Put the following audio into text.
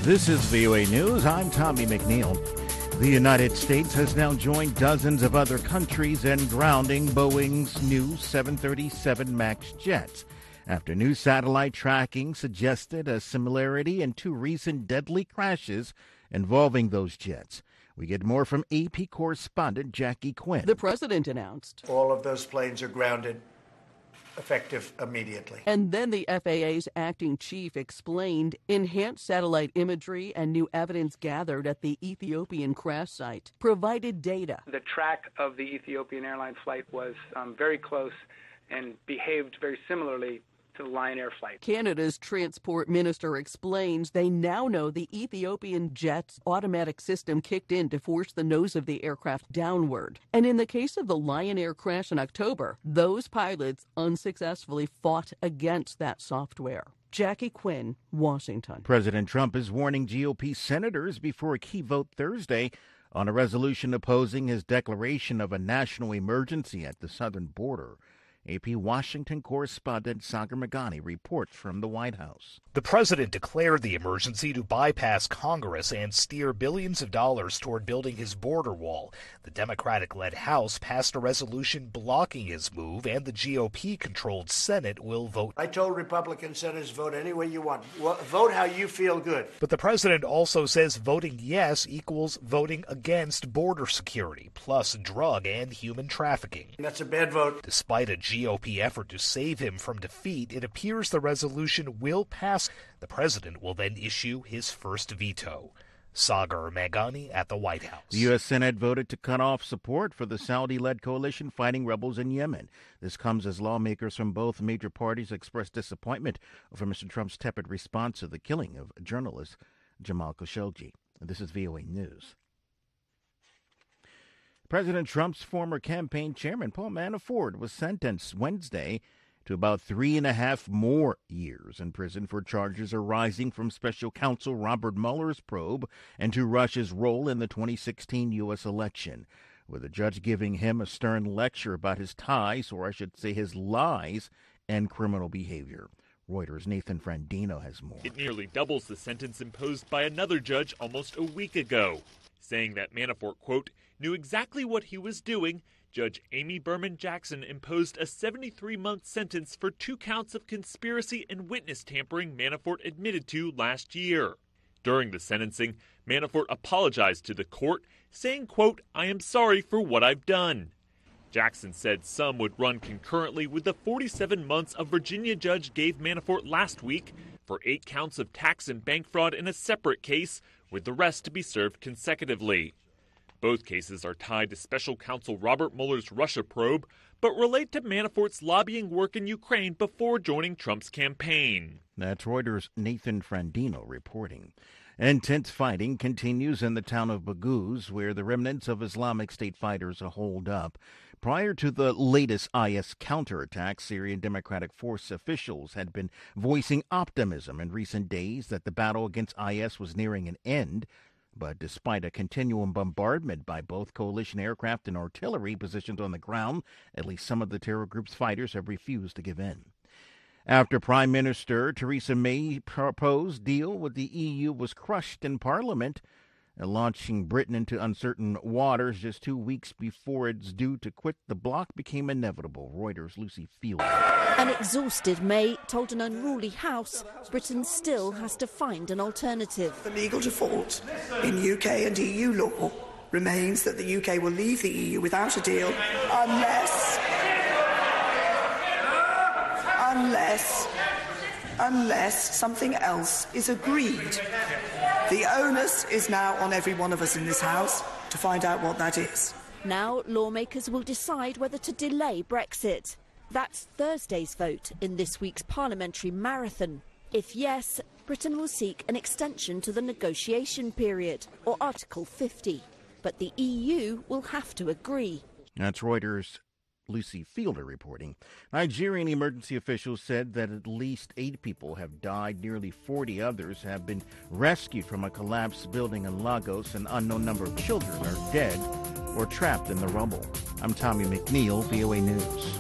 This is VOA News. I'm Tommy McNeil. The United States has now joined dozens of other countries in grounding Boeing's new 737 MAX jets, after new satellite tracking suggested a similarity in two recent deadly crashes involving those jets. We get more from AP correspondent Jackie Quinn. The president announced all of those planes are grounded, effective immediately. And then the FAA's acting chief explained enhanced satellite imagery and new evidence gathered at the Ethiopian crash site provided data. The track of the Ethiopian Airlines flight was very close and behaved very similarly to the Lion Air flight. Canada's transport minister explains they now know the Ethiopian jet's automatic system kicked in to force the nose of the aircraft downward. And in the case of the Lion Air crash in October, those pilots unsuccessfully fought against that software. Jackie Quinn, Washington. President Trump is warning GOP senators before a key vote Thursday on a resolution opposing his declaration of a national emergency at the southern border. AP Washington correspondent Sagar Meghani reports from the White House. The president declared the emergency to bypass Congress and steer billions of dollars toward building his border wall. The Democratic-led House passed a resolution blocking his move, and the GOP-controlled Senate will vote. I told Republican senators, vote any way you want. Vote how you feel good. But the president also says voting yes equals voting against border security, plus drug and human trafficking. That's a bad vote. Despite a GOP effort to save him from defeat, it appears the resolution will pass. The president will then issue his first veto. Sagar Meghani at the White House. The U.S. Senate voted to cut off support for the Saudi-led coalition fighting rebels in Yemen. This comes as lawmakers from both major parties expressed disappointment over Mr. Trump's tepid response to the killing of journalist Jamal Khashoggi. This is VOA News. President Trump's former campaign chairman, Paul Manafort, was sentenced Wednesday to about 3.5 more years in prison for charges arising from special counsel Robert Mueller's probe into Russia's role in the 2016 U.S. election, with the judge giving him a stern lecture about his ties, or I should say his lies, and criminal behavior. Reuters' Nathan Frandino has more. It nearly doubles the sentence imposed by another judge almost a week ago, saying that Manafort, quote, knew exactly what he was doing. Judge Amy Berman Jackson imposed a 73-month sentence for 2 counts of conspiracy and witness tampering Manafort admitted to last year. During the sentencing, Manafort apologized to the court, saying, quote, I am sorry for what I've done. Jackson said some would run concurrently with the 47 months a Virginia judge gave Manafort last week for 8 counts of tax and bank fraud in a separate case, with the rest to be served consecutively. Both cases are tied to special counsel Robert Mueller's Russia probe, but relate to Manafort's lobbying work in Ukraine before joining Trump's campaign. That's Reuters' Nathan Frandino reporting. Intense fighting continues in the town of Baghouz, where the remnants of Islamic State fighters are holed up. Prior to the latest IS counterattack, Syrian Democratic Force officials had been voicing optimism in recent days that the battle against IS was nearing an end. But despite a continual bombardment by both coalition aircraft and artillery positioned on the ground, at least some of the terror group's fighters have refused to give in. After Prime Minister Theresa May's proposed deal with the EU was crushed in Parliament, launching Britain into uncertain waters just 2 weeks before it's due to quit, the bloc became inevitable. Reuters' Lucy Fielder. An exhausted May told an unruly House Britain still has to find an alternative. The legal default in UK and EU law remains that the UK will leave the EU without a deal unless something else is agreed. The onus is now on every one of us in this House to find out what that is. Now lawmakers will decide whether to delay Brexit. That's Thursday's vote in this week's parliamentary marathon. If yes, Britain will seek an extension to the negotiation period, or Article 50. But the EU will have to agree. That's Reuters' Lucy Fielder reporting. Nigerian emergency officials said that at least 8 people have died. Nearly 40 others have been rescued from a collapsed building in Lagos. An unknown number of children are dead or trapped in the rubble. I'm Tommy McNeil, VOA News.